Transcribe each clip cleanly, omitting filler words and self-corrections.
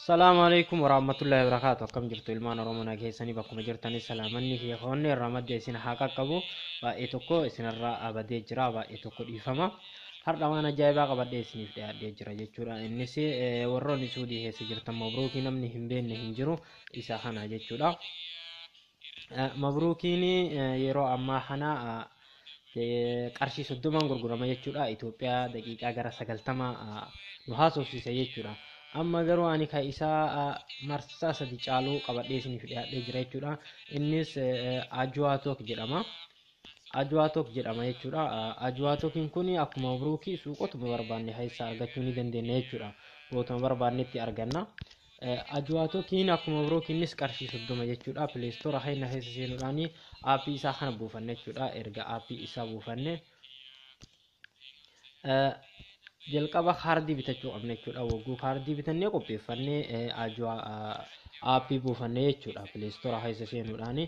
السلام عليكم ورحمة الله وبركاته. كم جرت المان رومنا كيسني بكم جرتني سلامني هي خوني الرماد جيسين حقا قبو وإتوكو إسن الرا أبدي جرا وإتوكو إفما هر وانا جايبا قبل إسني في أدي جرا جتورا إنسي وروني سودي هي سجرت مبروكي نمني همبين نهنجرو إسا خنا جتورا مبروكيني يرو أما خنا qarshii 30 gurgurama jechuudha Itoophiyaa daqiiqaa gara 90 nu haasofsiisa jechuudha amma garuu ani ka isaa marsaa sadi caaluu qabadhee isiniif dhiyaadhee jira jechuudha innis Ajwaatok jedhama jechuudha Ajwaatokiin kun akkuma mabruukii suuqotuma barbaanne keessaa argachuu ni dandeenya jechuudha bootuma barbaannetti arganna Ajwaatokiin akkuma mabruukiinis qarshii 30 jechuudha Play Store hayna keessa seenuudhaan aappii isaa kana buufanne jechuudha erga aappii isaa buufanne jalqaba kaardii bitachuu qabna jechuudha wagguu kaardii bitannee qopheeffannee aappii buufanne jechuudha Play Store keessa seenuudhaan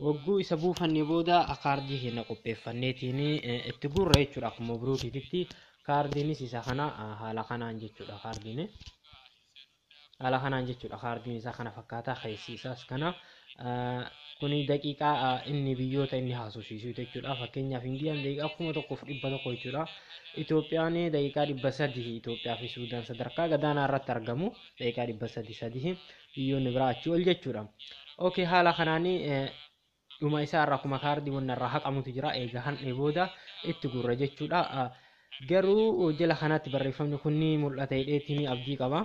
wagguu isa buufannee booda kaardii keenya qopheeffanneetiin itti gurra jechuudha akkuma mabruukiitti kaardiinis isa kana haala kanaan jechuudha kaardiin isaa kana fakkaata keessi isaas kana kuni daqiiqaa inni biyyoota inni haasofsiisu jechuudha fakkeenyaaf Indiyaan daqiiqaa 1100 jechuudha Itoophiyaan daqiiqaa 300 Itoophiyaa fi Suudaan sadarkaa gadaanaa irratti argamu daqiiqaa 300 biyyoonni biraa achi ol jechuudha okay haala kanaan dhuma isaa irraa kuma kaardii wanna irraa haqamutu jira eega han'ee booda itti gurra jechuudha garuu jala kanatti barreeffamni kunni mul'ata hidheetiin abdii qaba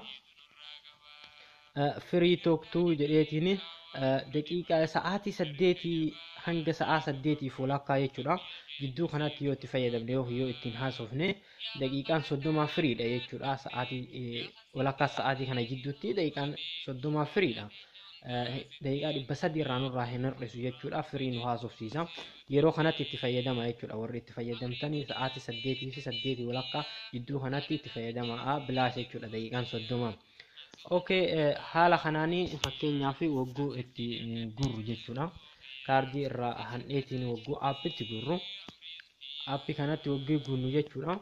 free talk to jedheetiin daqiiqaa sa'aatii 8 hanga sa'aa 8 fuulakkaa jechuudha jidduu kanatti yoo itti fayyadamne yoo ittiin haasofne daqiiqaan 30 firiidha jechuudha sa'aatii walakkaa sa'aatii kana jidduutti daqiiqaan 30 firiidha daqiiqaa 300 irraa nurraa hin hir'isu jechuudha firii nu haasofsiisa yeroo kanatti itti fayyadama jechuudha warri itti fayyadamtanii sa'aatii 8 fi 8 walakkaa jidduu kanatti itti fayyadamaa bilaash jechuudha daqiiqaan 30 okay haala kanaanii fakkeenyaaf wagguu itti gurru jechuudha kaardii irraa han'eetiin wagguu aappitti gurru aappii kanatti wagguu gunnu jechuudha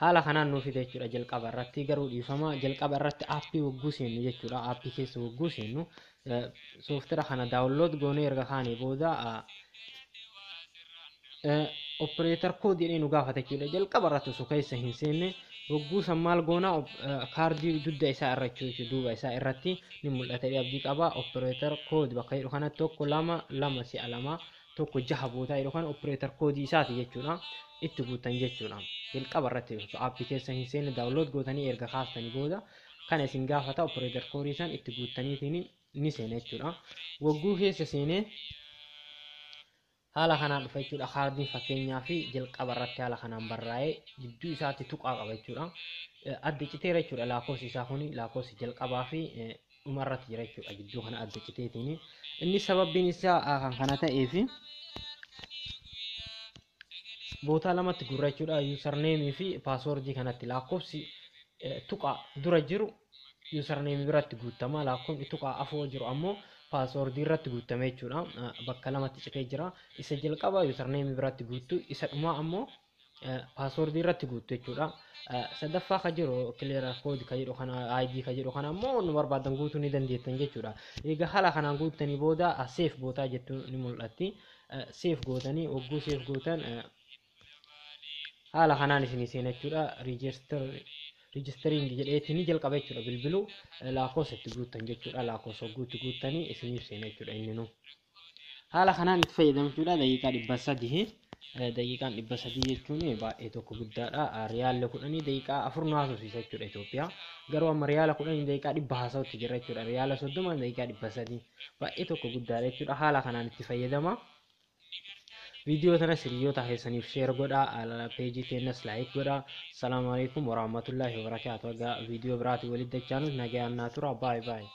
haala kanaan nuuf fide jechuudha jalqaba irratti garuu dhiifama jalqaba irratti aappii wagguu seennu jechuudha aappii keessa wagguu seennu sooftira kana daawunlood goonee erga kaanee booda operator code jedhee nu gaafata jechuudha jalqaba irratti osoo keessa hin seenne wagguu san maal goona kaardii dudda isaa irra jechuudha duuba isaa irratti ni mul'ata abdii qaba operator code bakka jedhu kanatti 1 tokko 6 boota jedhu kan operator code isaati jechuudha itti guutan jechuudha jalqaba irratti aappii keessa hin seenne daawunlood gootanii erga kaastanii booda kana isin gaafata operator code san itti guutaniitiin ni seene jechuudha wagguu keessa seenee haala kanaan dhufa jechuudha kaardiin fakkeenyaa fi jalqaba irratti haala kanaan barraa'ee jidduu isaatti tuqaa qaba jechuudha adda citeera jechuudha lakkoofsi isaa kuni lakkoofsi jalqabaa fi dhuma irratti jira jechuudha jidduu kana adda citeetiin inni sababiin isaa kan kana ta'eef boota lamatti gurra jechuudha username fi password kanatti lakkoofsi tuqaa dura jiru username biratti guutama lakkoofsi tuqaa afoo jiru ammoo password irratti guutame jechuudha bakka lamatti citee jira isa jalqaba username biratti guuttu isa dhuma ammoo password irratti guuttu jechuudha sadaffaa ka jiru clear code ka jedhu kana id ka jedhu kana ammoo nu barbaadan guutuu ni dandeettan jechuudha egaa haala kanaan guuttanii booda save bootaa jettu ni mul'atti save gootanii wagguu save gootan haala kanaan isin seena jechuudha registering jedheetiin jalqaba jechuudha bilbilu lakkoofsa itti guuttan jechuudha lakkoofsa guuttanii isiniif seena jechuudha inni nu haala kanaan itti fayyadamchuudha daqiiqaa 300 jechuun baay'ee tokko guddaadha riyaalli 10 daqiiqaa 4 nu haasofsiisa jechuudha Itoophiyaa garuu amma riyaala 10 daqiiqaa 100 haasa'utti jira jechuudha riyaala 30 daqiiqaa 300 baay'ee tokko guddaadha jechuudha haala kanaan itti fayyadama فيديو تنسريو تحسني في شير قدا على بيجي تنس لايك قدا السلام عليكم ورحمة الله وبركاته فيديو براتي ولد الجانب نجي الناتورا باي باي